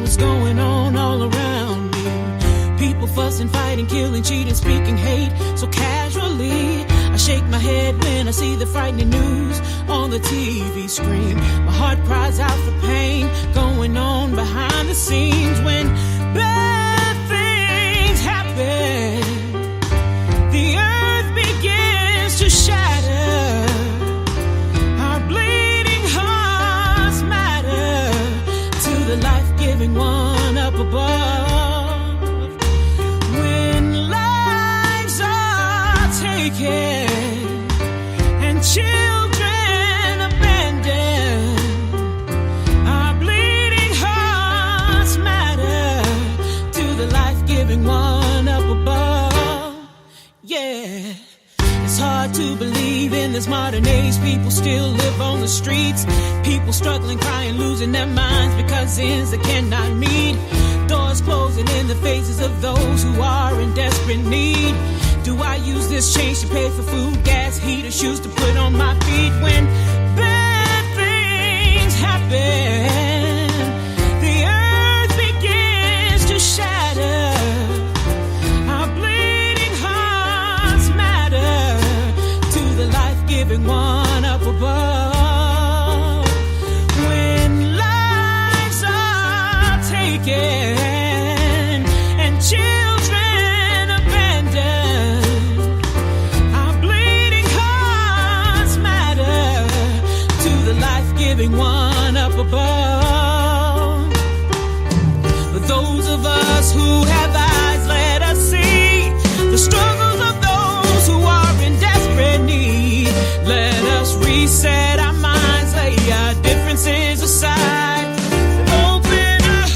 what's going on all around me. People fussing, fighting, killing, cheating, speaking hate so casually. I shake my head when I see the frightening news on the TV screen. My heart cries out for pain going on behind the scenes. When bad things happen, the earth begins to shatter. Our bleeding hearts matter to the life-giving one up above. When lives are taken and children abandoned, our bleeding hearts matter to the life-giving one up above. Yeah, it's hard to believe in this modern age people still live on the streets. People struggling, crying, losing their minds because ends they cannot meet. Doors closing in the faces of those who are in desperate need. Do I use this change to pay for food, gas, heat, or shoes to put on my feet? When bad things happen, the earth begins to shatter. Our bleeding hearts matter to the life-giving one up above. When lives are taken and children abandoned, our bleeding hearts matter to the life-giving one up above. For those of us who have eyes, let us see the struggles of those who are in desperate need. Let us reset our minds, lay our differences aside. Open our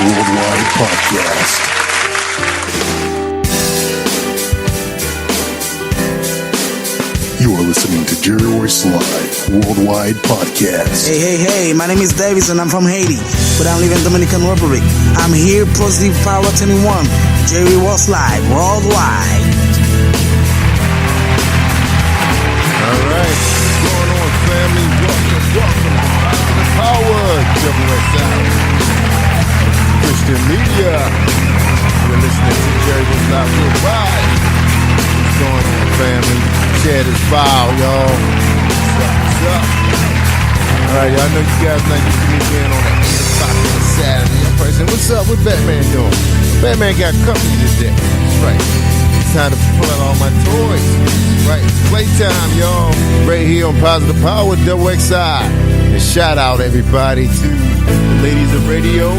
Worldwide Podcast. You are listening to Jerry Royce Live Worldwide Podcast. Hey, my name is Davis and I'm from Haiti, but I live in Dominican Republic. I'm here, Positive Power 21, Jerry Royce Live Worldwide. All right, what's going on, family? Welcome to the Power WSI Christian Media. You're listening to Jerry Royce Live Worldwide. What's going on, family? Share this file, y'all. What's up? All right, y'all know you guys like to be in on that 8 o'clock on a Saturday. I'm pressing, what's up? What Batman doing? Batman got company today. That's right. It's time to pull out all my toys. Right, playtime, y'all. Right here on Positive Power WXI. And shout out everybody to the ladies of radio,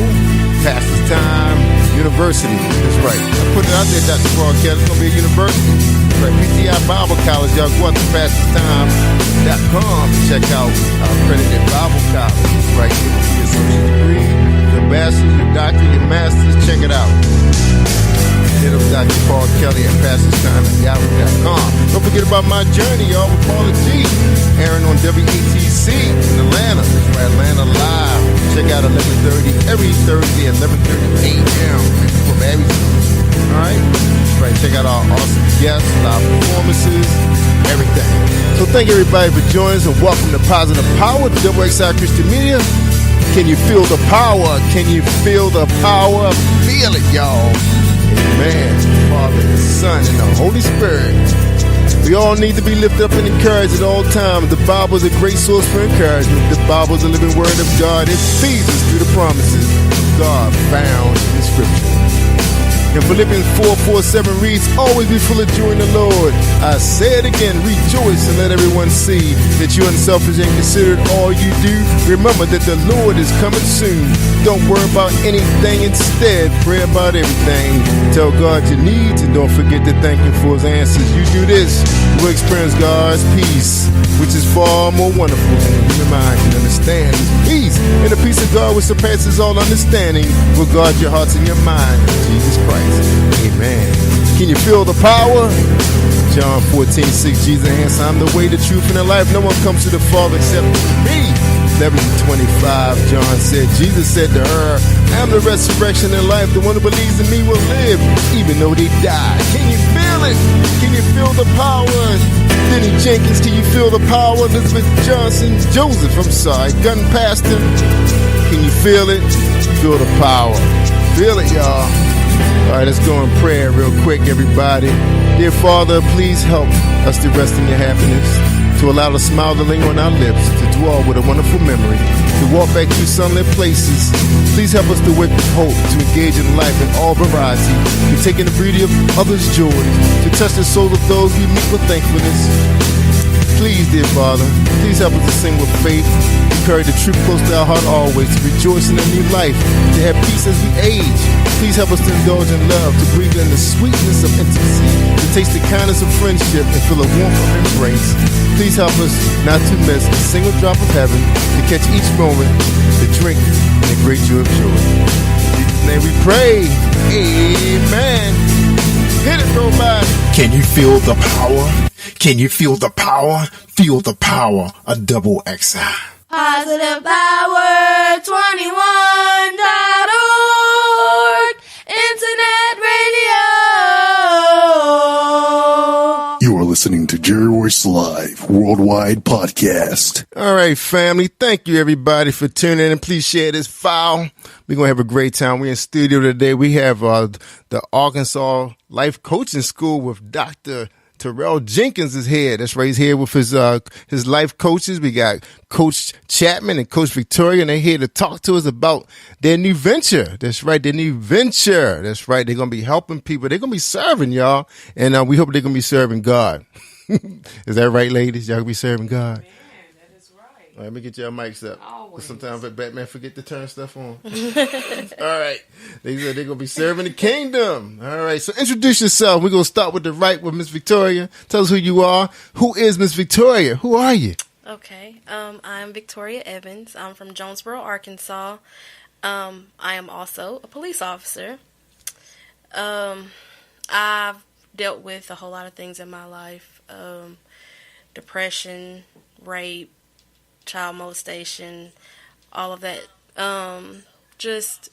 Pastors Time University. That's right. I put it out there, Dr. Paul Kelly. It's gonna be a university. That's right. PTI Bible College. Y'all go out to pastorstime.com and check out accredited Bible College. That's right. Get your associate degree, your bachelor's, your doctorate, your master's. Check it out. Hit up Dr. Paul Kelly at pastorstime.yahoo.com. Don't forget about my journey, y'all, with Paula G. Airing on WATC in Atlanta. That's right, Atlanta Live. Check out 11:30 every Thursday at 11:30 a.m. from Abington. All right? That's right, check out our awesome guests, live performances, everything. So thank everybody for joining us and welcome to Positive Power, WXI Christian Media. Can you feel the power? Can you feel the power? Feel it, y'all. Amen. Father, the Son, and the Holy Spirit. We all need to be lifted up and encouraged at all times. The Bible is a great source for encouragement. The Bible is the living word of God. It feeds us through the promises of God found in Scripture. And Philippians 4:4-7 reads, always be full of joy in the Lord. I say it again, rejoice and let everyone see that you're unselfish and considered all you do. Remember that the Lord is coming soon. Don't worry about anything. Instead, pray about everything. Tell God your needs and don't forget to thank Him for His answers. You do this, you will experience God's peace, which is far more wonderful than the human mind can understand. Peace and the peace of God which surpasses all understanding will guard your hearts and your mind in Jesus Christ. Amen. Can you feel the power? John 14:6, Jesus answered, I'm the way, the truth, and the life. No one comes to the Father except me. 11:25, John said, Jesus said to her, I'm the resurrection and life. The one who believes in me will live, even though they die. Can you feel it? Can you feel the power? Denny Jenkins, can you feel the power? Elizabeth Johnson, Gun Pastor. Can you feel it? Feel the power. Feel it, y'all. All right, let's go in prayer real quick, everybody. Dear Father, please help us to rest in your happiness, to allow the smile to linger on our lips, to dwell with a wonderful memory, to walk back through sunlit places. Please help us to wake with hope, to engage in life in all variety, to take in the beauty of others' joy, to touch the souls of those we meet with thankfulness. Please, dear Father, please help us to sing with faith, to carry the truth close to our heart always, to rejoice in a new life, to have peace as we age. Please help us to indulge in love, to breathe in the sweetness of intimacy, to taste the kindness of friendship and feel the warmth of embrace. Please help us not to miss a single drop of heaven, to catch each moment, to drink in the great joy of joy. In Jesus' name we pray. Amen. Hit it, robot. Can you feel the power? Can you feel the power? Feel the power of Double XI. Positive Power 21.org Internet Radio. You are listening to Jerry Royce Live Worldwide Podcast. All right, family. Thank you, everybody, for tuning in. And please share this file. We're going to have a great time. We're in studio today. We have the Arkansas Life Coaching School with Dr. Terrell Jenkins is here. That's right. He's here with his life coaches. We got Coach Chapman and Coach Victoria, and they're here to talk to us about their new venture. That's right. Their new venture. That's right. They're going to be helping people. They're going to be serving y'all. And we hope they're going to be serving God. Is that right, ladies? Y'all going to be serving God? All right, let me get y'all mics up. Sometimes Batman forget to turn stuff on. All right. They said they're going to be serving the kingdom. All right. So introduce yourself. We're going to start with the right with Miss Victoria. Tell us who you are. Who is Miss Victoria? Who are you? Okay. I'm Victoria Evans. I'm from Jonesboro, Arkansas. I am also a police officer. I've dealt with a whole lot of things in my life. Depression, rape, child molestation, all of that. Just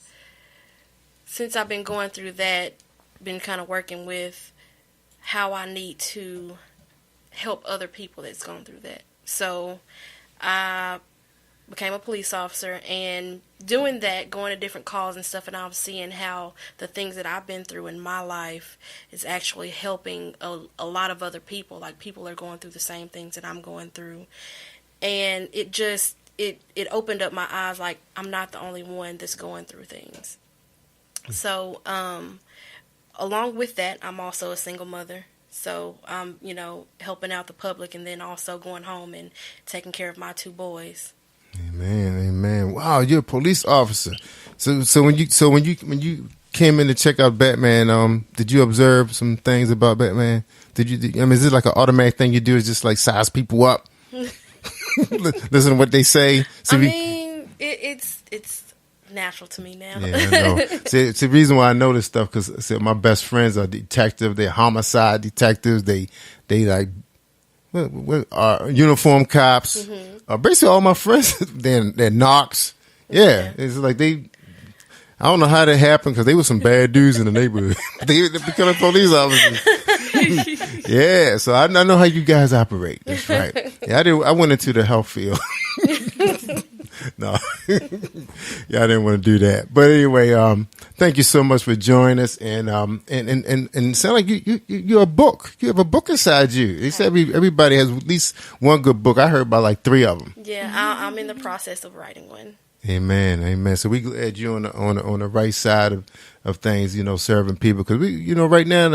since I've been going through that, been kind of working with how I need to help other people that's gone through that. So I became a police officer, and doing that, going to different calls and stuff, and I was seeing how the things that I've been through in my life is actually helping a lot of other people. Like, people are going through the same things that I'm going through. And it just, it opened up my eyes, like, I'm not the only one that's going through things. So, along with that, I'm also a single mother. So, I'm, helping out the public, and then also going home and taking care of my 2 boys. Amen. Wow, you're a police officer. So when you came in to check out Batman, did you observe some things about Batman? Is it like an automatic thing you do? Is just like size people up? Listen to what they say. It's natural to me now. Yeah, I know. See, it's the reason why I know this stuff, because my best friends are detectives. They're homicide detectives. They like what uniform cops. Mm-hmm. Basically, all my friends they're narcs. Yeah, it's like I don't know how that happened, because they were some bad dudes in the neighborhood. they become police officers. Yeah, so I know how you guys operate. That's right. Yeah, I went into the health field. No, yeah, I didn't want to do that. But anyway, thank you so much for joining us. And it sound like you're a book. You have a book inside you. They said everybody has at least one good book. I heard about like 3 of them. Yeah, I'm in the process of writing one. Amen, amen. So we glad you on the right side of things, serving people, because we, right now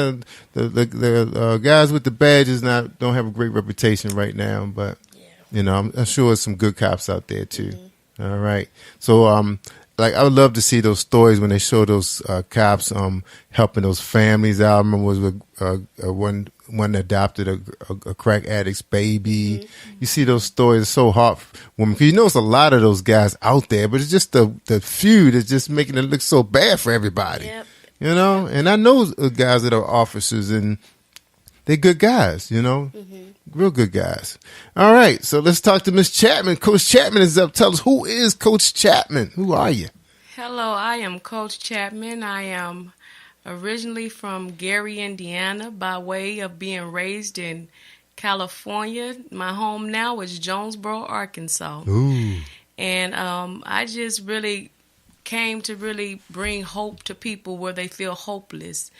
the guys with the badges don't have a great reputation right now, but I'm sure there's some good cops out there too. Mm-hmm. All right, so I would love to see those stories when they show those cops helping those families out. I remember was with one that adopted a crack addict's baby. Mm-hmm. You see those stories, it's so heartwarming, because it's a lot of those guys out there, but it's just the few that's just making it look so bad for everybody. Yep. And I know guys that are officers, and they're good guys, real good guys. All right, so let's talk to Miss Chapman. Coach Chapman is up. Tell us, who is Coach Chapman? Who are you? Hello, I am Coach Chapman. I am originally from Gary, Indiana, by way of being raised in California. My home now is Jonesboro, Arkansas. Ooh. And I just really came to really bring hope to people where they feel hopeless.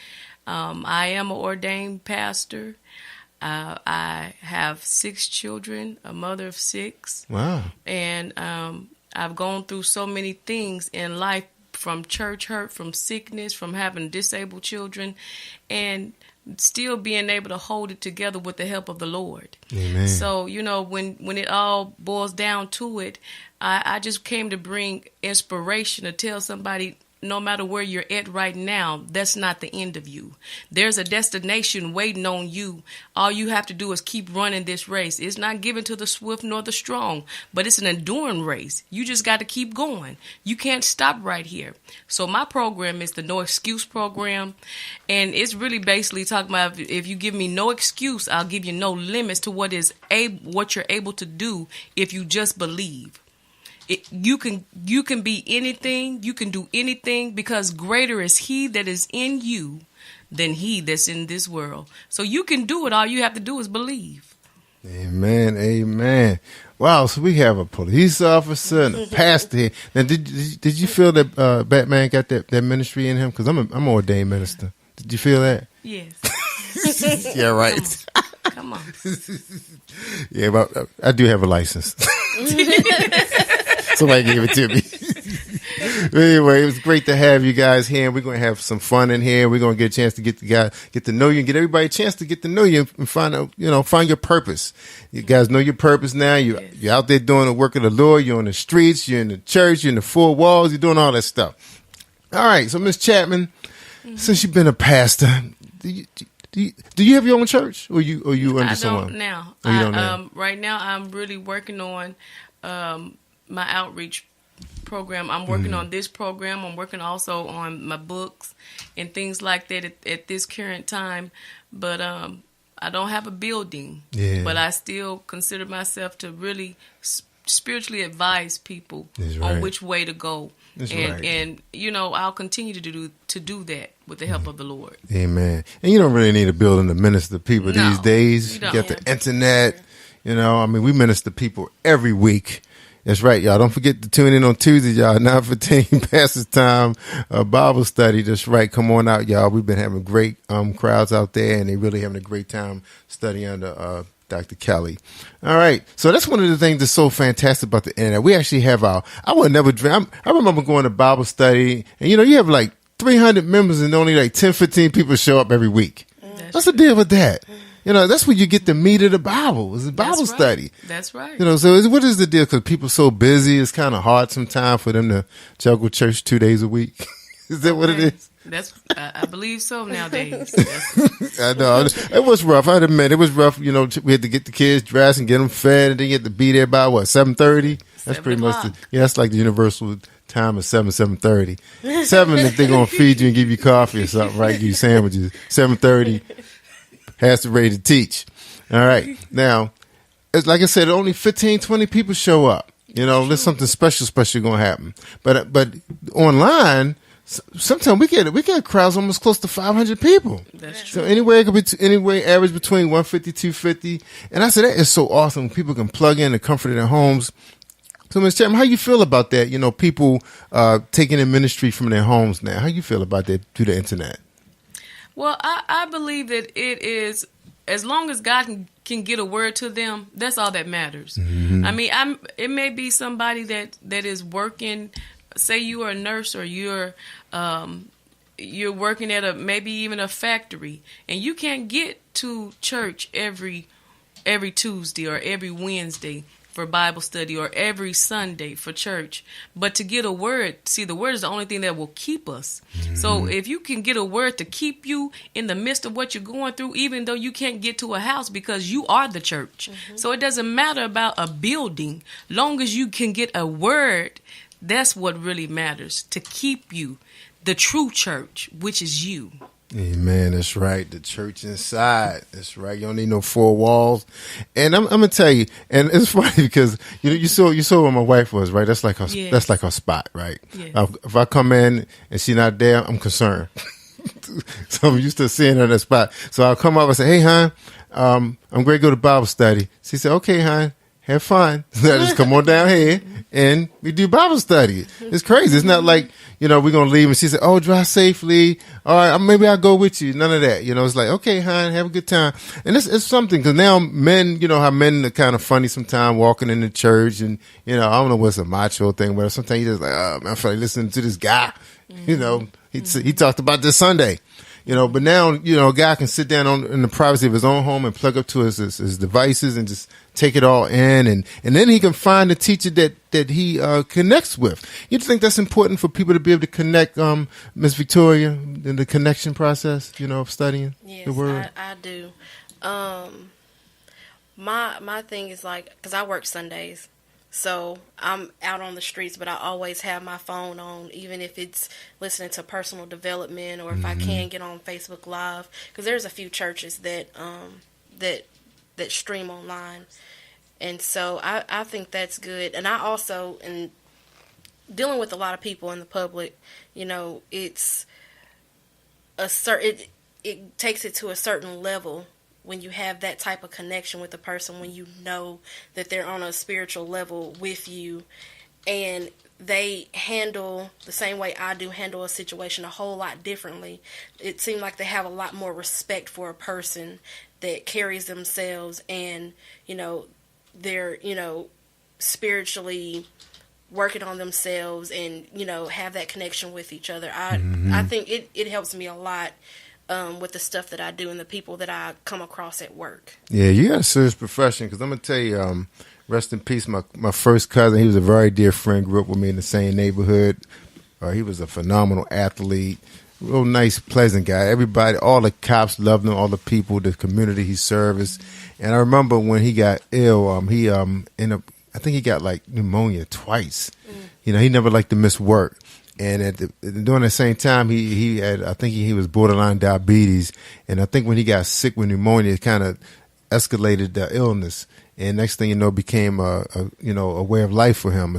I am an ordained pastor. I have 6 children, a mother of 6. Wow. And I've gone through so many things in life, from church hurt, from sickness, from having disabled children, and still being able to hold it together with the help of the Lord. Amen. So, when it all boils down to it, I just came to bring inspiration, to tell somebody, no matter where you're at right now, that's not the end of you. There's a destination waiting on you. All you have to do is keep running this race. It's not given to the swift nor the strong, but it's an enduring race. You just got to keep going. You can't stop right here. So my program is the No Excuse program, and it's really basically talking about, if you give me no excuse, I'll give you no limits to what you're able to do if you just believe. You can be anything, you can do anything, because greater is he that is in you than he that's in this world. So you can do it. All you have to do is believe. Amen, amen. Wow, so we have a police officer and a pastor here. Now, did you feel that Batman got that ministry in him? Because I'm an ordained minister. Did you feel that? Yes. Yeah, right. Come on. Yeah, but I do have a license. Somebody gave it to me. Anyway, it was great to have you guys here. We're going to have some fun in here. We're going to get a chance to get to know you, and get everybody a chance to get to know you and find out, find your purpose. You guys know your purpose now. You're out there doing the work of the Lord. You're on the streets. You're in the church. You're in the 4 walls. You're doing all that stuff. All right. So, Miss Chapman, since you've been a pastor, do you have your own church, or you under someone? I don't now. Oh, you don't now? Right now, I'm really working on my outreach program. I'm working on this program. I'm working also on my books and things like that at this current time. But I don't have a building. Yeah. But I still consider myself to really spiritually advise people That's right. on which way to go. That's and right. and I'll continue to do that with the help of the Lord. Amen. And you don't really need a building to minister to people No, these days. you You don't. got the internet. We minister to people every week. That's right, y'all. Don't forget to tune in on Tuesday, y'all. 9:15 Pastor's Time Bible study. That's right. Come on out, y'all. We've been having great crowds out there, and they really having a great time studying under Dr. Kelly. All right. So that's one of the things that's so fantastic about the internet. We actually have I would never dream. I remember going to Bible study, and you have like 300 members, and only like 10, 15 people show up every week. What's the deal with that? That's where you get the meat of the Bible. It's a Bible study. That's right. So what is the deal? Because people are so busy, it's kind of hard sometimes for them to juggle church 2 days a week. Is that what it is? I believe so nowadays. I know. It was rough. I admit it was rough. We had to get the kids dressed and get them fed, and then you had to be there by 7:30? That's pretty much that's like the universal time of 7:30. 7 if they're gonna feed you and give you coffee or something, right? Give you sandwiches. 7:30 has to ready to teach. All right. Now, it's like I said, only 15, 20 people show up. There's something special going to happen. But online, sometimes we get crowds almost close to 500 people. That's true. So anyway, it could be average between 150, 250. And I said that is so awesome. People can plug in the comfort of their homes, So, Ms. Chapman, how you feel about that? You know, people taking in ministry from their homes now. How you feel about that through the internet? Well, I believe that it is, as long as God can get a word to them, that's all that matters. I mean, it may be somebody that is working. Say you are a nurse, or you're working at maybe even a factory, and you can't get to church every Tuesday or every Wednesday for Bible study, or every Sunday for church. But to get a word, see, the word is the only thing that will keep us. So if you can get a word to keep you in the midst of what you're going through, even though you can't get to a house, because you are the church. So it doesn't matter about a building. Long as you can get a word, that's what really matters, to keep you, the true church, which is you. Amen. That's right. The church inside. That's right. You don't need no four walls. And I'm gonna tell you, and it's funny because you saw where my wife was, right? That's like her. Yes. That's like her spot, right? Yes. If I come in and she's not there, I'm concerned. So I'm used to seeing her in that spot. So I'll come up and say, "Hey, hon, I'm going to go to Bible study." She said, "Okay, hon. Have fun." So I just come on down here and we do Bible study. It's crazy. It's not like, we're going to leave and she said, "Oh, drive safely. All right, maybe I'll go with you." None of that. It's like, "Okay, hon, have a good time." And it's something, because now men, how men are kind of funny sometimes walking in the church, and, I don't know what's a macho thing, but sometimes you just like, "Oh, man, I feel like listening to this guy." He talked about this Sunday. But now, a guy can sit down in the privacy of his own home and plug up to his devices and just take it all in. And then he can find a teacher that he connects with. You think that's important for people to be able to connect, Miss Victoria, in the connection process, of studying the word? I do. My thing is, like, because I work Sundays. So I'm out on the streets, but I always have my phone on, even if it's listening to personal development, or if I can get on Facebook Live, because there's a few churches that stream online, and so I think that's good. And I also, in dealing with a lot of people in the public, it's it takes it to a certain level when you have that type of connection with a person, when you know that they're on a spiritual level with you, and they handle the same way I do handle a situation a whole lot differently. It seems like they have a lot more respect for a person that carries themselves, and they're spiritually working on themselves, and have that connection with each other. I think it helps me a lot with the stuff that I do and the people that I come across at work. Yeah, you got a serious profession, because I'm going to tell you, rest in peace, my first cousin, he was a very dear friend, grew up with me in the same neighborhood. He was a phenomenal athlete, real nice, pleasant guy. Everybody, all the cops loved him, all the people, the community he serviced. And I remember when he got ill, I think he got like pneumonia twice. He never liked to miss work. And during the same time, he had, I think he was borderline diabetes. And I think when he got sick with pneumonia, it kind of escalated the illness. And next thing you know, became a way of life for him,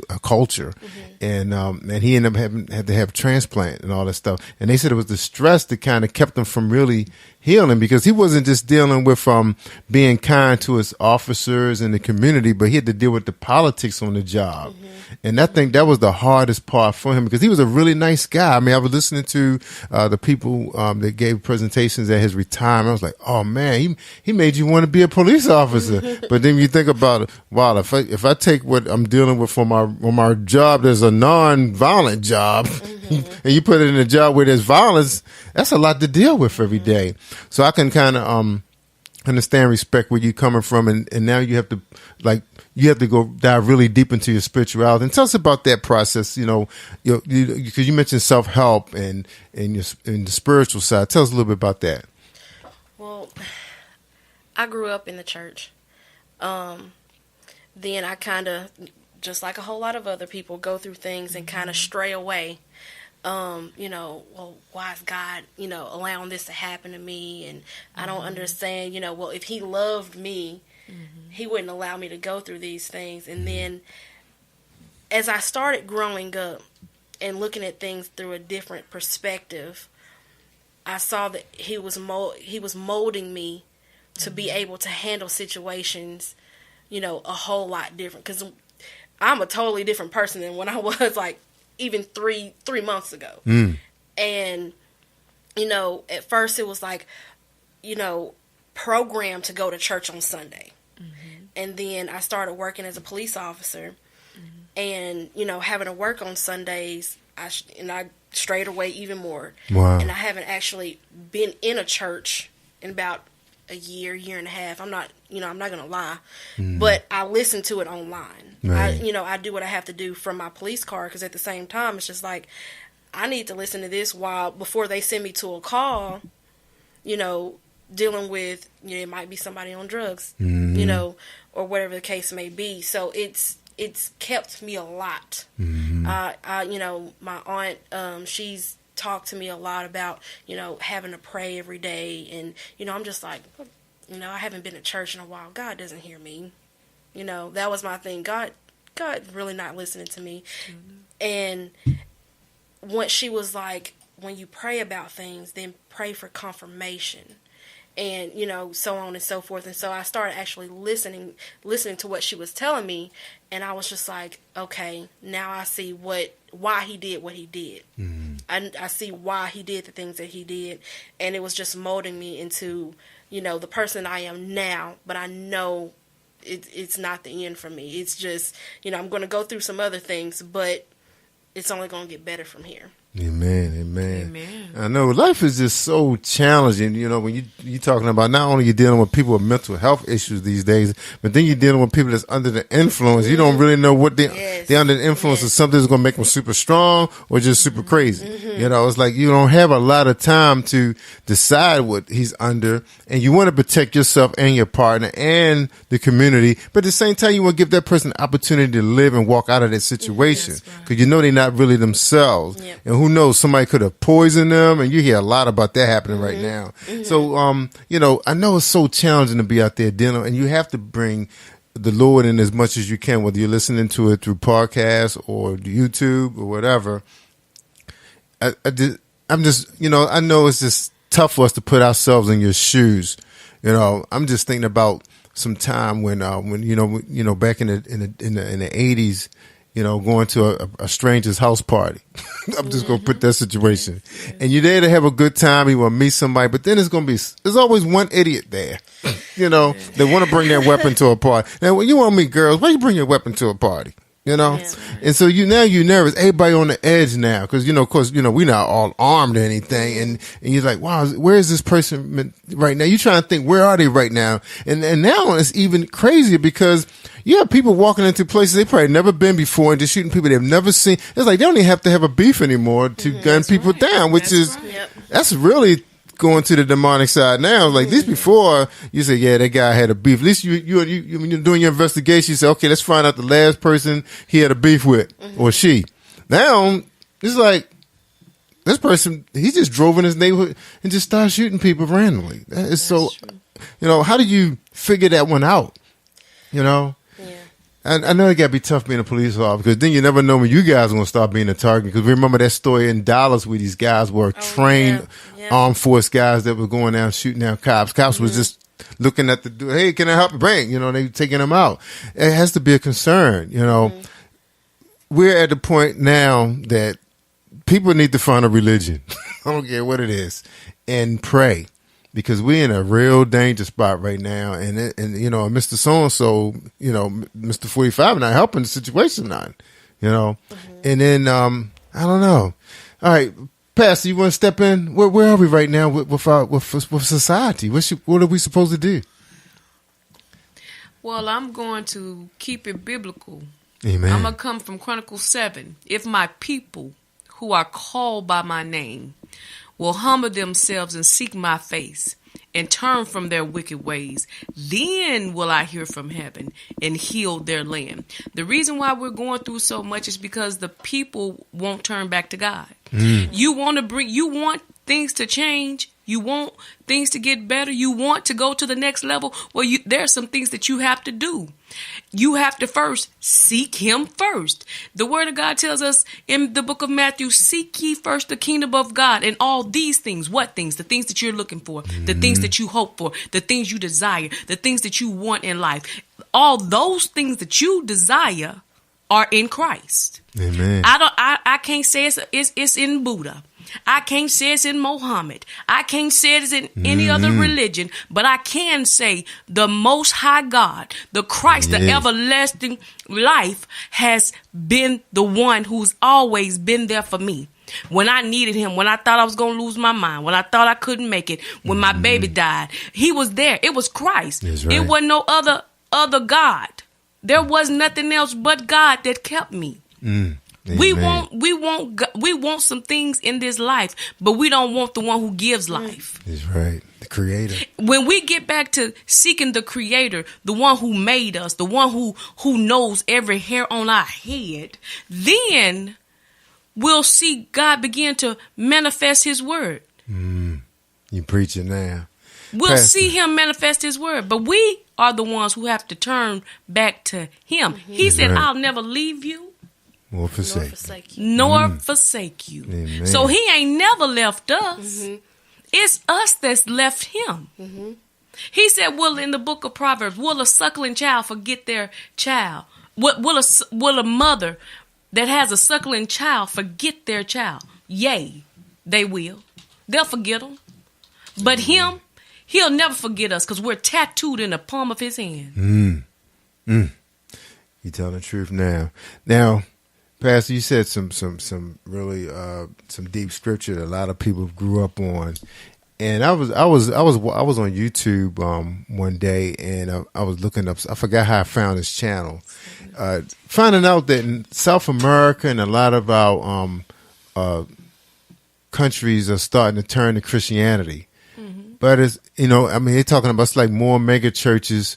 a culture. And he ended up had to have transplant and all that stuff. And they said it was the stress that kind of kept him from really healing, because he wasn't just dealing with being kind to his officers and the community, but he had to deal with the politics on the job. And I think that was the hardest part for him, because he was a really nice guy. I mean, I was listening to the people that gave presentations at his retirement. I was like, oh man, he made you want to be a police officer. But then you think about it, wow, if I take what I'm dealing with for my job, there's a non-violent job, and you put it in a job where there's violence, that's a lot to deal with every day. So I can kind of understand, respect where you're coming from, and now you have to go dive really deep into your spirituality. And tell us about that process. Because you mentioned self-help and the spiritual side. Tell us a little bit about that. Well, I grew up in the church. Then I kind of, just like a whole lot of other people, go through things and kind of stray away. Well, why is God, allowing this to happen to me? And I don't understand, well, if he loved me, he wouldn't allow me to go through these things. And then as I started growing up and looking at things through a different perspective, I saw that he was molding me to be able to handle situations, a whole lot different. Because I'm a totally different person than when I was like even three months ago. And, you know, at first it was like, you know, programmed to go to church on Sunday. And then I started working as a police officer, and, you know, having to work on Sundays, I strayed away even more. Wow. And I haven't actually been in a church in about a year and a half. I'm not going to lie, but I listen to it online. Right. I do what I have to do from my police car, because at the same time, it's just like, I need to listen to this before they send me to a call, you know, dealing with, you know, it might be somebody on drugs, you know, or whatever the case may be. So it's kept me a lot. You know, my aunt, she's talked to me a lot about, you know, having to pray every day. And, you know, I'm just like, you know, I haven't been to church in a while. God doesn't hear me. You know, that was my thing. God really not listening to me. And once she was like, when you pray about things, then pray for confirmation. And, you know, so on and so forth. And so I started actually listening to what she was telling me. And I was just like, okay, now I see why he did what he did. I see why he did the things that he did. And it was just molding me into, you know, the person I am now. But I know it's not the end for me. It's just, you know, I'm going to go through some other things, but it's only going to get better from here. Amen. I know life is just so challenging. You know, when you're talking about, not only you're dealing with people with mental health issues these days, but then you're dealing with people that's under the influence. You don't really know what they're under the influence of something that's going to make them super strong or just super crazy. You know, it's like you don't have a lot of time to decide what he's under, and you want to protect yourself and your partner and the community, but at the same time, you want to give that person the opportunity to live and walk out of that situation, because you know they're not really themselves. And who knows, somebody could have poisoned them, and you hear a lot about that happening right now. So, you know, I know it's so challenging to be out there dealing, and you have to bring the Lord in as much as you can, whether you're listening to it through podcasts or YouTube or whatever. I'm just, you know, I know it's just tough for us to put ourselves in your shoes. You know, I'm just thinking about some time when you know, back in the 80s, you know, going to a stranger's house party. I'm just going to put that situation. And you're there to have a good time. You want to meet somebody, but then there's always one idiot there, you know, they want to bring their weapon to a party. Now, when you want to meet girls, why you bring your weapon to a party? You know, and so you're nervous. Everybody on the edge now, because, you know, of course, you know, we're not all armed or anything. And you're like, wow, where is this person right now? You're trying to think, where are they right now? And now it's even crazier, because you have people walking into places they probably never been before and just shooting people they've never seen. It's like they don't even have to have a beef anymore to gun people down, which that's really going to the demonic side now. Like this before, you say, yeah, that guy had a beef. At least you when you're doing your investigation, you say, okay, let's find out the last person he had a beef with, or she. Now it's like this person, he just drove in his neighborhood and just started shooting people randomly. That's so true. You know, how do you figure that one out? You know. I know it got to be tough being a police officer, because then you never know when you guys are going to start being a target. Because remember that story in Dallas where these guys were trained armed force guys that were going down shooting down cops. Cops was just looking at the door. Hey, can I help you? Bring, you know, they taking them out. It has to be a concern. You know, we're at the point now that people need to find a religion. I don't care what it is, and pray. Because we're in a real danger spot right now, and you know, Mr. So-and-so, you know, Mr. 45 not helping the situation none, you know. And then I don't know. All right, Pastor, you want to step in? Where are we right now with society? What are we supposed to do? Well, I'm going to keep it biblical. Amen. I'm gonna come from Chronicles 7. If my people who are called by my name will humble themselves and seek my face and turn from their wicked ways, then will I hear from heaven and heal their land. The reason why we're going through so much is because the people won't turn back to God. You want things to change. You want things to get better. You want to go to the next level. Well, there are some things that you have to do. You have to first seek him first. The word of God tells us in the book of Matthew, seek ye first the kingdom of God, and all these things. What things? The things that you're looking for, the things that you hope for, the things you desire, the things that you want in life. All those things that you desire are in Christ. Amen. I can't say it's in Buddha. I can't say it's in Mohammed. I can't say it's in any other religion, but I can say the Most High God, the Christ, the everlasting life, has been the one who's always been there for me. When I needed him, when I thought I was going to lose my mind, when I thought I couldn't make it, when my baby died, he was there. It was Christ. That's right. It wasn't no other God. There was nothing else but God that kept me. We want some things in this life, but we don't want the one who gives life. That's right. The Creator. When we get back to seeking the Creator, the one who made us, the one who knows every hair on our head, then we'll see God begin to manifest his word. You preaching now. We'll Pastor. see him manifest his word, but we are the ones who have to turn back to him. He said, right. I'll never leave you. Or forsake. Nor forsake you. Amen. So he ain't never left us. It's us that's left him. He said, well, in the book of Proverbs, will a suckling child forget their child? Will a mother that has a suckling child forget their child? Yea, they will. They'll forget them. But him, he'll never forget us because we're tattooed in the palm of his hand. You telling the truth now. Now, Pastor, you said some really some deep scripture that a lot of people grew up on, and I was on YouTube one day, and I was looking up. I forgot how I found this channel, finding out that in South America and a lot of our countries are starting to turn to Christianity, but it's they're talking about it's like more mega churches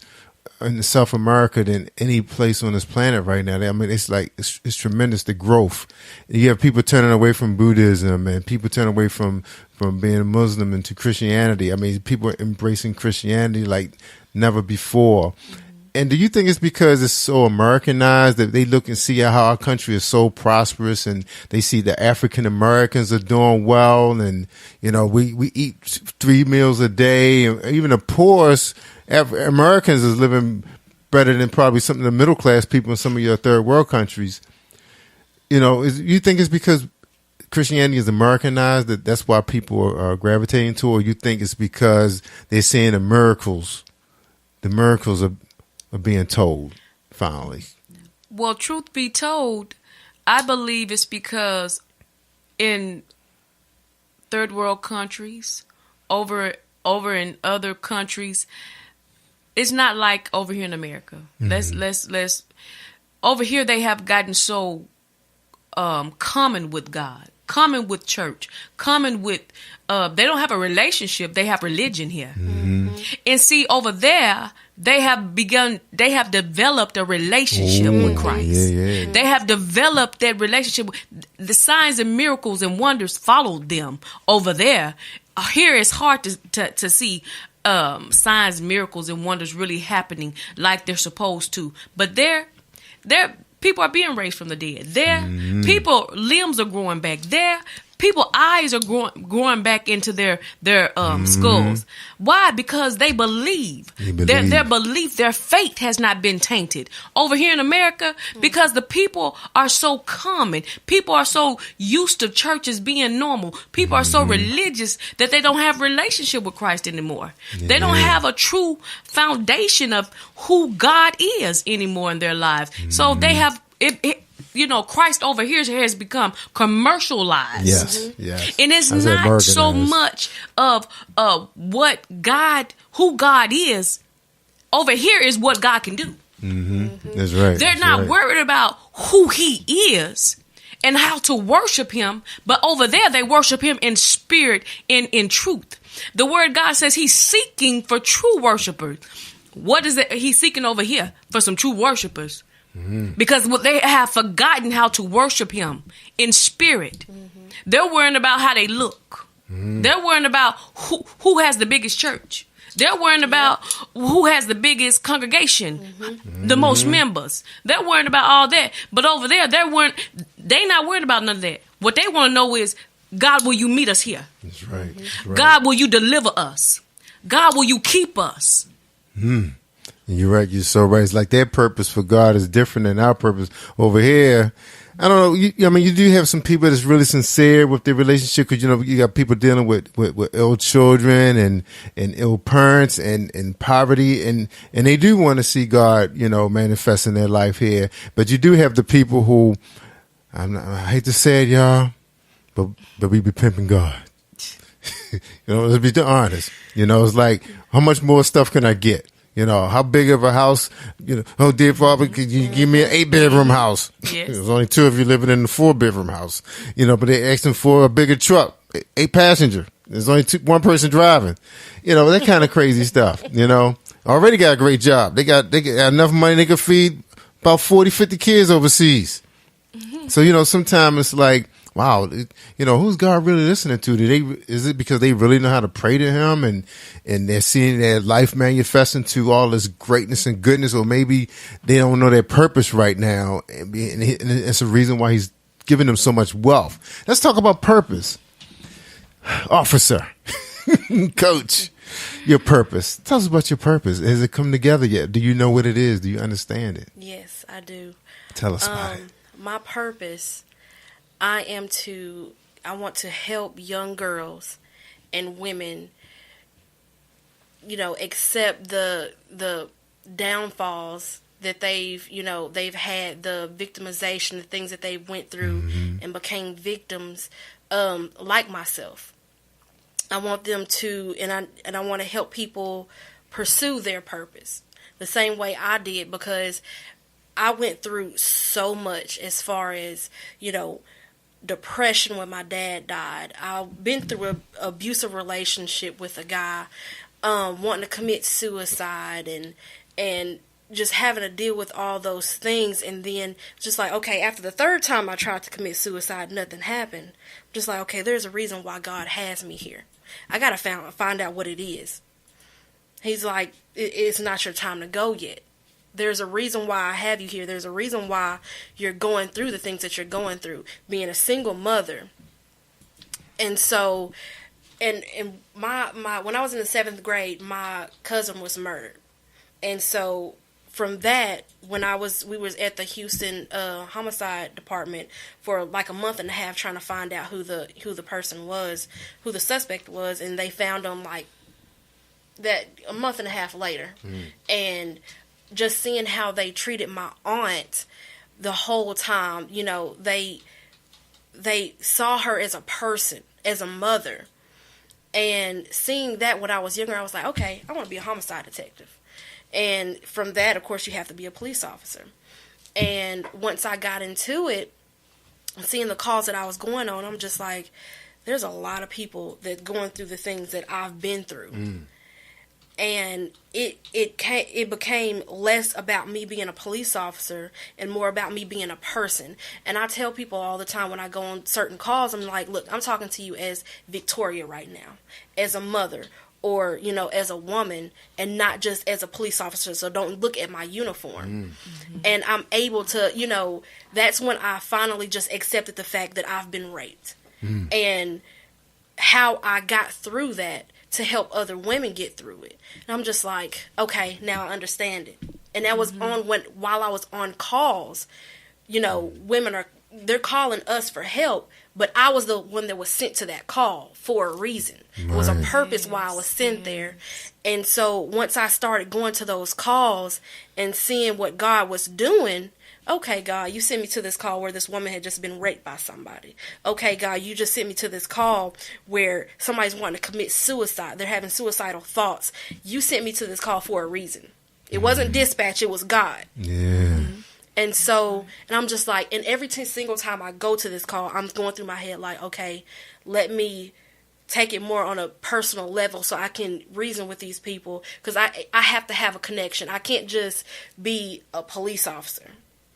in South America than any place on this planet right now. I mean, it's like it's tremendous, the growth. You have people turning away from Buddhism and people turning away from being a Muslim into Christianity. I mean, people are embracing Christianity like never before. And do you think it's because it's so Americanized that they look and see how our country is so prosperous and they see the African Americans are doing well, and we eat 3 meals a day, and even the poorest Americans is living better than probably some of the middle class people in some of your third world countries. You think it's because Christianity is Americanized that's why people are gravitating to, or you think it's because they're seeing the miracles are being told finally? Well, truth be told, I believe it's because in third world countries, over in other countries, it's not like over here in America. Let's over here they have gotten so common with God, common with church, common with they don't have a relationship, they have religion here. And see, over there they have developed a relationship with Christ. They have developed that relationship. The signs and miracles and wonders followed them over there. Here it's hard to see signs, miracles, and wonders really happening like they're supposed to. But there people are being raised from the dead. There, people limbs are growing back. There, people eyes are growing back into their skulls. Why? Because they believe. Their belief, their faith has not been tainted. Over here in America, because the people are so common, people are so used to churches being normal, people are so religious that they don't have a relationship with Christ anymore. They don't have a true foundation of who God is anymore in their lives. So they have Christ over here has become commercialized. Yes. And it's not so much of who God is. Over here is what God can do. That's right. They're not worried about who he is and how to worship him, but over there they worship him in spirit and in truth. The word God says he's seeking for true worshipers. What is it he's seeking over here? For some true worshipers. Because they have forgotten how to worship him in spirit. They're worrying about how they look. They're worrying about who has the biggest church. They're worrying about who has the biggest congregation, the most members. They're worrying about all that. But over there, they're not worried about none of that. What they want to know is, God, will you meet us here? That's right. God, will you deliver us? God, will you keep us? You're right. You're so right. It's like their purpose for God is different than our purpose over here. I don't know. You do have some people that's really sincere with their relationship because, you got people dealing with ill children and ill parents and poverty. And they do want to see God, manifest in their life here. But you do have the people who, I hate to say it, y'all, but we be pimping God. Let's be honest. It's like, how much more stuff can I get? How big of a house, oh, dear Father, could you give me an 8-bedroom house? Yes. There's only 2 of you living in a 4-bedroom house, but they're asking for a bigger truck, 8 passenger. There's only 1 person driving, that kind of crazy stuff, already got a great job. They got enough money. They could feed about 40, 50 kids overseas. Mm-hmm. So, sometimes it's like, wow, who's God really listening to? Is it because they really know how to pray to him and they're seeing their life manifesting to all this greatness and goodness, or maybe they don't know their purpose right now, and it's a reason why he's giving them so much wealth. Let's talk about purpose. Officer, coach, your purpose. Tell us about your purpose. Has it come together yet? Do you know what it is? Do you understand it? Yes, I do. Tell us about it. My purpose, I want to help young girls and women, accept the downfalls that they've had, the victimization, the things that they went through and became victims, like myself. I want them to, and I want to help people pursue their purpose the same way I did, because I went through so much as far as, depression when my dad died. I've been through an abusive relationship with a guy, wanting to commit suicide and just having to deal with all those things. And then just like, okay, after the 3rd time I tried to commit suicide, nothing happened. Just like, okay, there's a reason why God has me here. I got to find out what it is. He's like, it's not your time to go yet. There's a reason why I have you here. There's a reason why you're going through the things that you're going through, being a single mother. And so, and my when I was in the 7th grade, my cousin was murdered. And so from that, when we was at the Houston homicide department for like a month and a half trying to find out who the person was, who the suspect was, and they found him like that a month and a half later. And just seeing how they treated my aunt the whole time, they saw her as a person, as a mother. And seeing that when I was younger, I was like, okay, I want to be a homicide detective. And from that, of course, you have to be a police officer. And once I got into it, seeing the calls that I was going on, I'm just like, there's a lot of people that going through the things that I've been through. And it became less about me being a police officer and more about me being a person. And I tell people all the time when I go on certain calls, I'm like, look, I'm talking to you as Victoria right now, as a mother, or, as a woman, and not just as a police officer. So don't look at my uniform. And I'm able to, that's when I finally just accepted the fact that I've been raped. And how I got through that to help other women get through it. And I'm just like, okay, now I understand it. And that was while I was on calls, women they're calling us for help, but I was the one that was sent to that call for a reason. It was a purpose why I was sent there. And so once I started going to those calls and seeing what God was doing, okay, God, you sent me to this call where this woman had just been raped by somebody. Okay, God, you just sent me to this call where somebody's wanting to commit suicide. They're having suicidal thoughts. You sent me to this call for a reason. It wasn't dispatch, it was God. Yeah. And so, and I'm just like, and every single time I go to this call, I'm going through my head like, okay, let me take it more on a personal level so I can reason with these people, because I have to have a connection. I can't just be a police officer.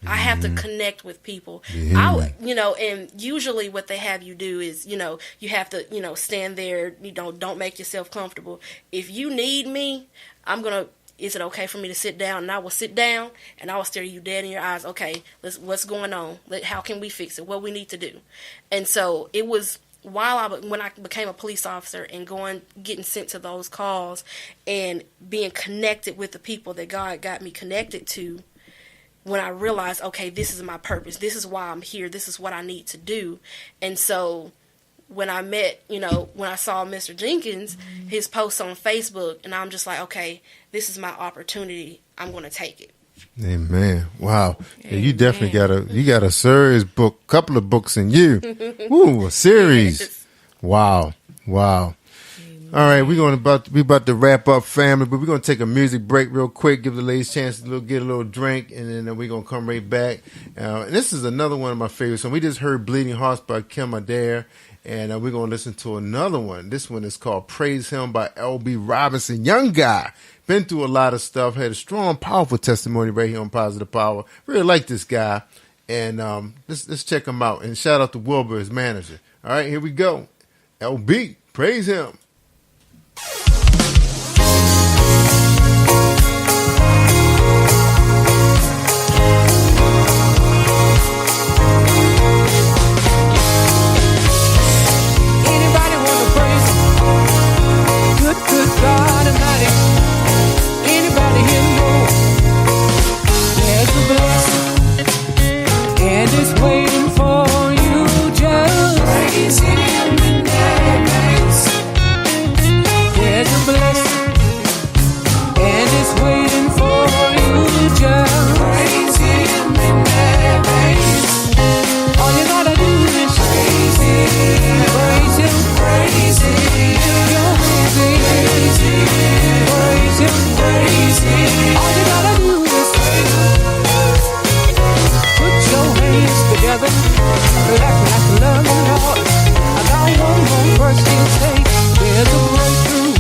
I have to connect with people. And usually what they have you do is, you have to, stand there, don't make yourself comfortable. If you need me, is it okay for me to sit down? And I will sit down and I will stare you dead in your eyes. Okay, what's going on? How can we fix it? What we need to do? And so it was when I became a police officer and getting sent to those calls and being connected with the people that God got me connected to, when I realized, okay, this is my purpose, this is why I'm here, this is what I need to do. And so when I when I saw Mr. Jenkins, his posts on Facebook, and I'm just like, okay, this is my opportunity, I'm going to take it. Amen. Wow. Yeah, you definitely got a serious couple of books in you. Ooh, a series. Yes. Wow. All right, we about to wrap up, family, but we're gonna take a music break real quick, give the ladies a chance to get a little drink, and then we're gonna come right back. And this is another one of my favorites. So we just heard "Bleeding Hearts" by Kim Adair, and we're gonna listen to another one. This one is called "Praise Him" by L.B. Robinson. Young guy. Been through a lot of stuff, had a strong, powerful testimony right here on Positive Power. Really like this guy. And let's check him out. And shout out to Wilbur, his manager. All right, here we go. LB, praise him. Anybody want to praise him? Good God Almighty. Anybody here know there's a blessing and it's waiting for you? Just praise him in advance. There's a blessing and it's waiting for you. Just praise him in advance. All you gotta do is praise him, praise him, praise him. Your hands in praise him, praise him, praise him. All you gotta do is praise him. Put your hands together, clap like you love the Lord. I got one more verse to say. There's a breakthrough,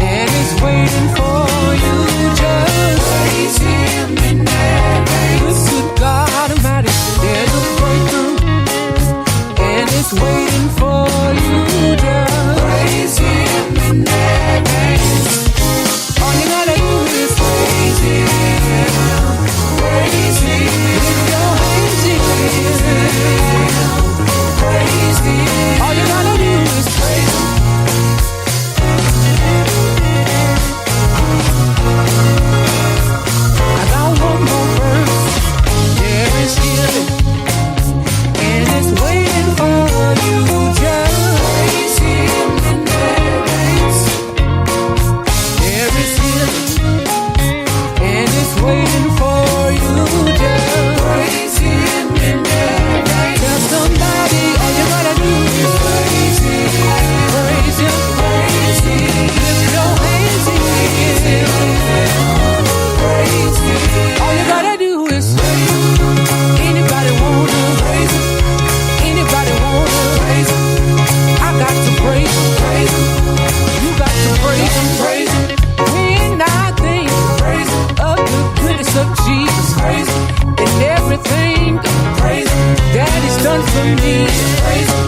and it's waiting for you. Just praise him in advance. Good God Almighty, there's a breakthrough, and it's waiting for you. Just praise him in advance. All you gotta do is praise him, praise him. Lift your hands in praise him. All you gotta do is praise him. I got one more verse. There is healing, and it's waiting for you. Just praise him in advance. There is healing, and it's waiting for you. Just praise him in advance. Tell somebody all you gotta do is praise him, praise him, praise him. Lift your hands in praise him. All you gotta do is praise him. Anybody wanna praise him? Anybody wanna praise him? I got to praise him, praise him. You got to praise him, praise him. When I think praise him of the goodness of Jesus, praise him, and everything, praise him, that he's done for me, praise him.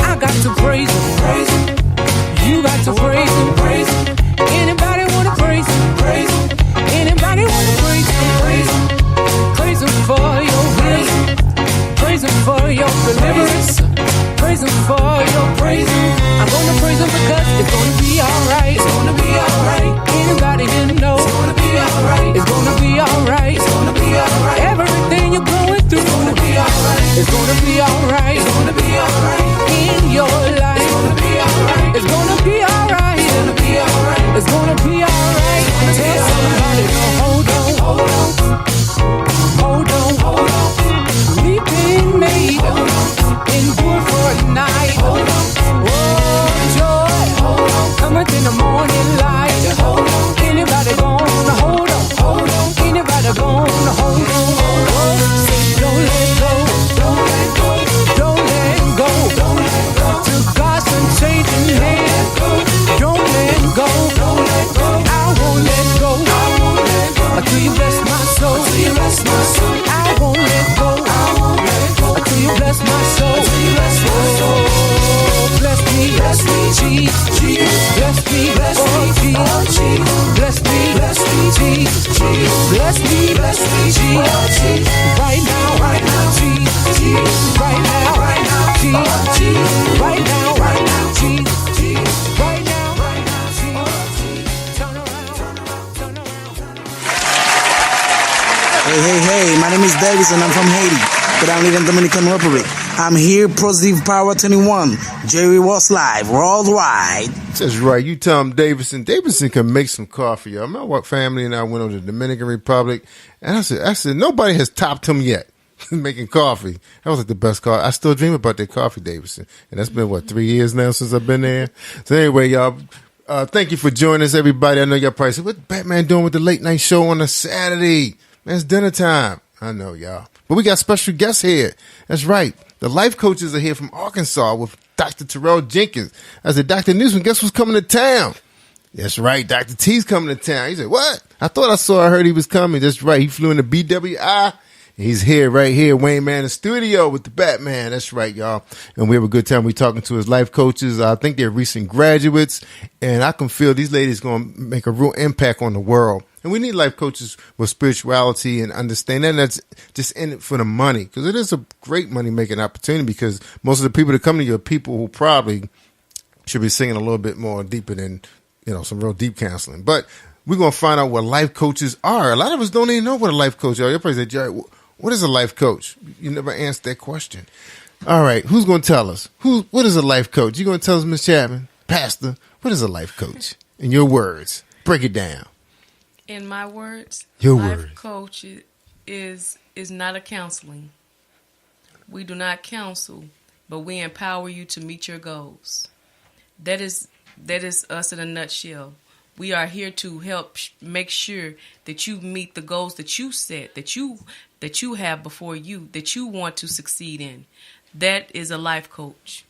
I got to praise him, praise him. You got to praise him, praise him. Anybody wanna praise him, praise him. Anybody wanna praise him, praise him. Praise him for your healing, praise him for your deliverance, praise him for your praise him. I'm gonna praise him because it's gonna be alright. It's gonna be alright. Anybody here know it's gonna be alright. It's gonna be alright. It's gonna be alright. Everything you're going through, it's gonna be alright. It's gonna be alright. It's gonna be alright. In your life, it's gonna be alright. It's gonna be alright. It's gonna be alright. It's gonna be alright. Tell somebody to hold on, hold on, hold on, hold on. We've made endure for a night. Hold on. Oh, joy, hold on. Coming in the morning light. Hold on. Anybody gonna hold on? Hold on. Anybody gonna hold on? Oh, say don't let go. Don't let go. Don't let go. Don't let go. To God's unchanging hand. Don't let go. Don't let go. I won't let go. I won't let go. Until you bless my soul. Until you bless my soul. I won't let go. I won't let go. Until you bless my soul. Until you bless my soul. Oh, bless me, Jesus, Jesus. Bless me, Jesus, bless me, Jesus, bless me, Jesus. Right now, Jesus, right now, Jesus. Hey, my name is Davis and I'm from Haiti, but I live in Dominican Republic. I'm here, Positive Power 21, Jerry Royce Live, worldwide. That's right. You tell him Davison can make some coffee, y'all. My work family and I went over to the Dominican Republic, and I said, nobody has topped him yet. Making coffee. That was like the best coffee. I still dream about that coffee, Davison. And that's been, 3 years now since I've been there? So anyway, y'all, thank you for joining us, everybody. I know y'all probably said, what Batman doing with the late night show on a Saturday? Man, it's dinner time. I know, y'all. But we got special guests here. That's right. The life coaches are here from Arkansas with Dr. Terrell Jenkins. I said, Dr. Newsom, guess who's coming to town? That's right. Dr. T's coming to town. He said, what? I thought I heard he was coming. That's right. He flew in the BWI. He's here, right here, Wayne Man in the studio with the Batman. That's right, y'all. And we have a good time. We're talking to his life coaches. I think they're recent graduates, and I can feel these ladies going to make a real impact on the world. And we need life coaches with spirituality and understanding that's just in it for the money, because it is a great money-making opportunity, because most of the people that come to you are people who probably should be singing a little bit more deeper than, some real deep counseling. But we're going to find out what life coaches are. A lot of us don't even know what a life coach is. You're probably say, Jerry, what is a life coach? You never answered that question. All right, who's going to tell us? What is a life coach? You going to tell us, Ms. Chapman? Pastor, what is a life coach? In your words, break it down. In my words, your life words. Coach is not a counseling. We do not counsel, but we empower you to meet your goals. That is us in a nutshell. We are here to help make sure that you meet the goals that you set, that you have before you, that you want to succeed in. That is a life coach.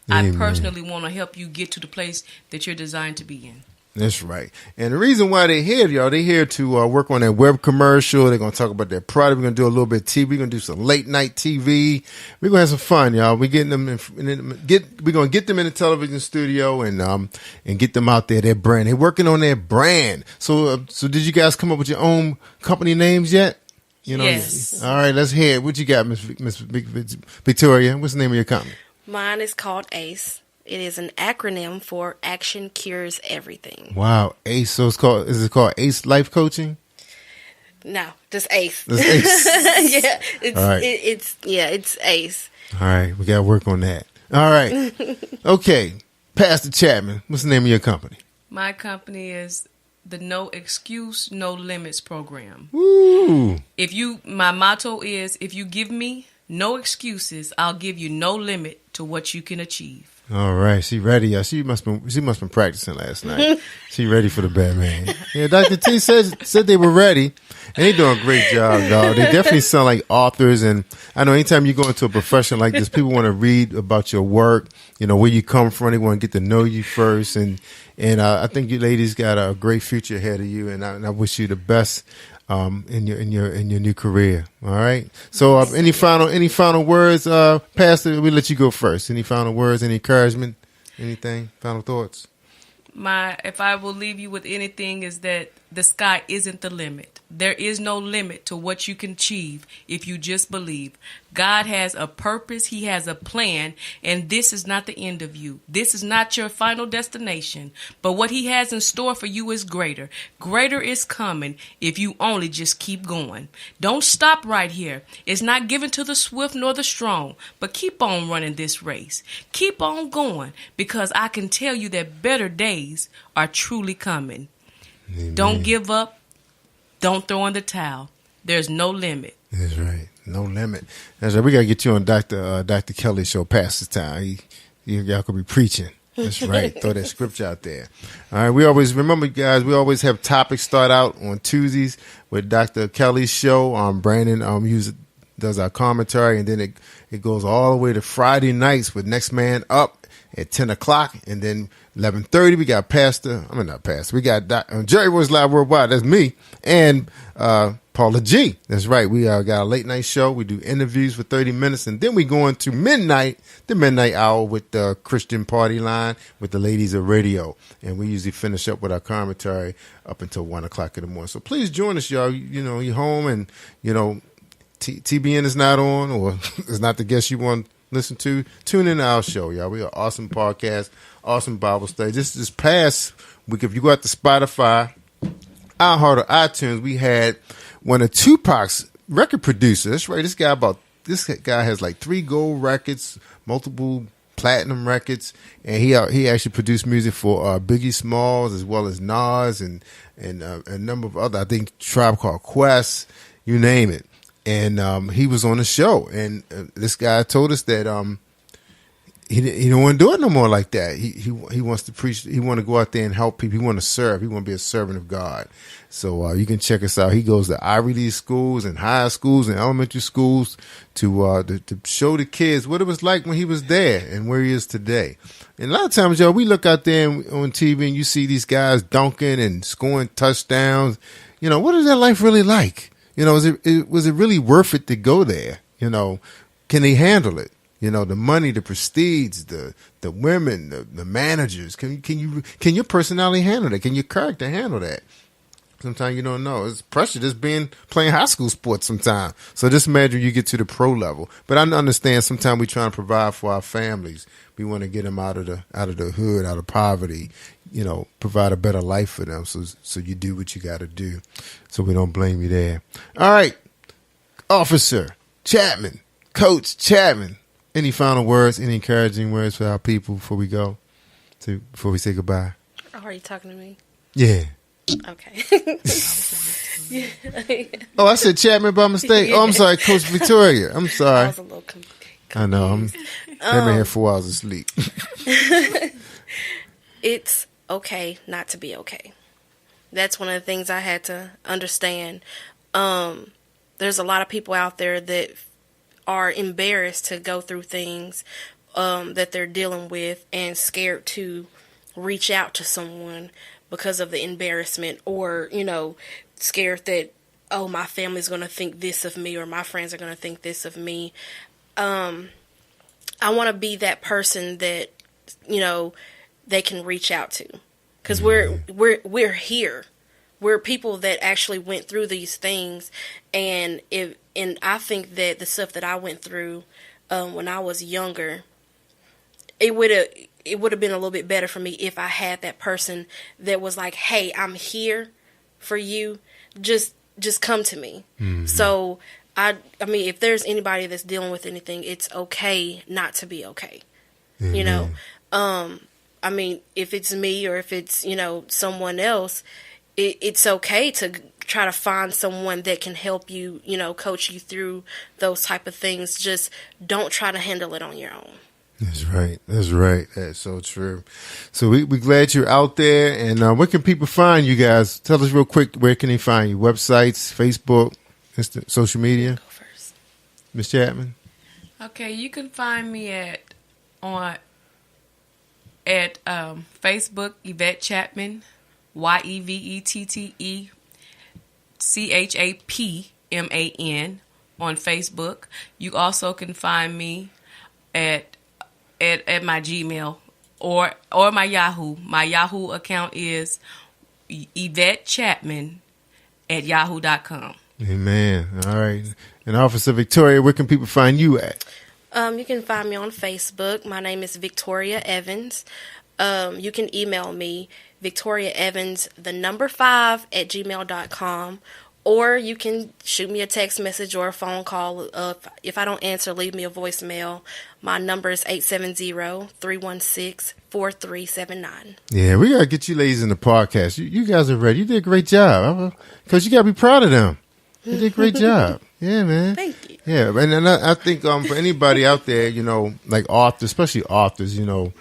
Amen. I personally want to help you get to the place that you're designed to be in. That's right. And the reason why they're here, y'all, they're here to work on their web commercial. They're going to talk about their product. We're going to do a little bit of TV. We're going to do some late night TV. We're going to have some fun, y'all. We're getting them we're going to get them in the television studio and get them out there, their brand. They're working on their brand. So did you guys come up with your own company names yet? Yes. All right, let's hear it. What you got, Miss Victoria? What's the name of your company? Mine is called ACE. It is an acronym for Action Cures Everything. Wow, ACE. So is it called ACE Life Coaching? No, just ACE. Just ACE. Yeah, it's all right. It's ACE. All right, we got to work on that. All right. Okay, Pastor Chapman, what's the name of your company? My company is the No Excuse, No Limits program. Woo. My motto is, if you give me no excuses, I'll give you no limit to what you can achieve. All right, she ready. Y'all. She must been practicing last night. She ready for the Batman. Yeah, Dr. T said they were ready, and they doing a great job, y'all. They definitely sound like authors, and I know anytime you go into a profession like this, people want to read about your work, where you come from. They want to get to know you first, and I think you ladies got a great future ahead of you, and I wish you the best in your new career. All right. So any final words, Pastor? We let you go first. Any final words? Any encouragement? Anything? Final thoughts? If I will leave you with anything, is that the sky isn't the limit. There is no limit to what you can achieve if you just believe. God has a purpose. He has a plan, and this is not the end of you. This is not your final destination, but what he has in store for you is greater. Greater is coming if you only just keep going. Don't stop right here. It's not given to the swift nor the strong, but keep on running this race. Keep on going, because I can tell you that better days are truly coming. Amen. Don't give up. Don't throw in the towel. There's no limit. That's right. No limit. That's right. We got to get you on Dr. Kelly's show past this time. Y'all could be preaching. That's right. Throw that scripture out there. All right. We always have topics start out on Tuesdays with Dr. Kelly's show. Brandon does our commentary, and then it goes all the way to Friday nights with Next Man Up at 10 o'clock, and then 11:30 we got we got Jerry Royce Live Worldwide. That's me, and Paula G. That's right. We got a late night show. We do interviews for 30 minutes, and then we go into the midnight hour with the Christian Party Line with the ladies of radio, and we usually finish up with our commentary up until 1 o'clock in the morning. So please join us, y'all. You're home, and TBN is not on, or is not the guest you want to listen to. Tune in to our show, y'all. We are awesome podcast, awesome Bible study. This past week, if you go out to Spotify, iHeart or iTunes, we had one of Tupac's record producers. That's right. This guy has like 3 gold records, multiple platinum records, and he actually produced music for Biggie Smalls as well as Nas and a number of other, I think, Tribe Called Quest, you name it. And he was on the show, and this guy told us that he don't want to do it no more like that. He wants to preach. He want to go out there and help people. He want to serve. He want to be a servant of God. So you can check us out. He goes to Ivy League schools and high schools and elementary schools to show the kids what it was like when he was there and where he is today. And a lot of times, y'all, we look out there on TV and you see these guys dunking and scoring touchdowns. You know, what is that life really like? You know, was it really worth it to go there? You know, can they handle it? You know, the money, the prestige, the women, the managers. Can your personality handle that? Can your character handle that? Sometimes you don't know. It's pressure just playing high school sports sometimes. So just imagine you get to the pro level. But I understand sometimes we try to provide for our families. We want to get them out of the hood, out of poverty, you know, provide a better life for them. So you do what you got to do. So we don't blame you there. All right. Officer Chapman, Coach Chapman, any final words, any encouraging words for our people before we go, before we say goodbye? Oh, are you talking to me? Yeah. Okay. Oh, I said Chapman by mistake. Oh, I'm sorry, Coach Victoria. I'm sorry. I was a little confused. I know. I'm had 4 hours of sleep. It's okay not to be okay. That's one of the things I had to understand. There's a lot of people out there that are embarrassed to go through things that they're dealing with and scared to reach out to someone because of the embarrassment, or, you know, scared that, oh, my family's going to think this of me, or my friends are going to think this of me. I want to be that person that, you know, they can reach out to, because we're here. We're people that actually went through these things, and I think that the stuff that I went through when I was younger, it would have been a little bit better for me if I had that person that was like, hey, I'm here for you. Just come to me. Mm-hmm. So I mean, if there's anybody that's dealing with anything, it's okay not to be okay. Mm-hmm. You know, I mean, if it's me or if it's, you know, someone else, it's okay to try to find someone that can help you, you know, coach you through those type of things. Just don't try to handle it on your own. That's right. That's right. That's so true. So we're glad you're out there. And where can people find you guys? Tell us real quick, where can they find you? Websites, Facebook, social media? Go first. Ms. Chapman? Okay, you can find me at Facebook, Yvette Chapman, YEVETTECHAPMAN on Facebook. You also can find me at my Gmail or my Yahoo. My Yahoo account is YvetteChapman@yahoo.com. Amen. All right. And Officer Victoria, where can people find you at? You can find me on Facebook. My name is Victoria Evans. You can email me, VictoriaEvans5@gmail.com. Or you can shoot me a text message or a phone call. If I don't answer, leave me a voicemail. My number is 870-316-4379. Yeah, we got to get you ladies in the podcast. You guys are ready. You did a great job. Because you got to be proud of them. You did a great job. Yeah, man. Thank you. Yeah, and I think for anybody out there, you know, like authors, especially authors, you know,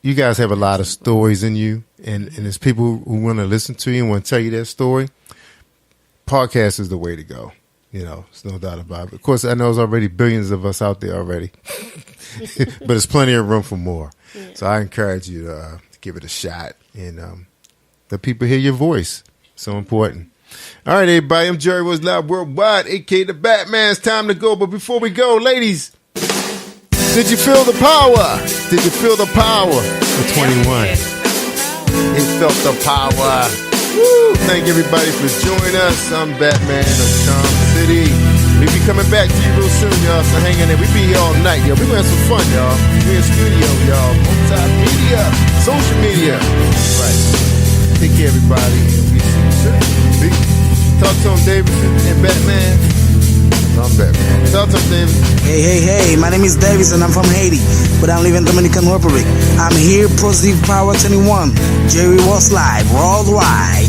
you guys have a lot of stories in you. And there's people who want to listen to you and want to tell you their story. Podcast is the way to go. You know, there's no doubt about it. Of course, I know there's already billions of us out there already, but there's plenty of room for more. Yeah. So I encourage you to give it a shot and let people hear your voice. So important. All right, everybody. I'm Jerry Royce Live Worldwide, a.k.a. the Batman. It's time to go. But before we go, ladies, did you feel the power? Did you feel the power for 21? It felt the power. Woo! Thank everybody for joining us. I'm Batman of Charm City. We'll be coming back to you real soon, y'all. So hang in there. We'll be here all night, y'all. We're going to have some fun, y'all. We're in studio, y'all. Multimedia, social media. Right. Take care, everybody, and we see you soon. Peace. Talk to him, Davidson and Batman. I'm Batman. Talk to him, David. Hey, my name is Davis and I'm from Haiti, but I live in Dominican Republic. I'm here, Positive Power 21, Jerry Royce Live, worldwide.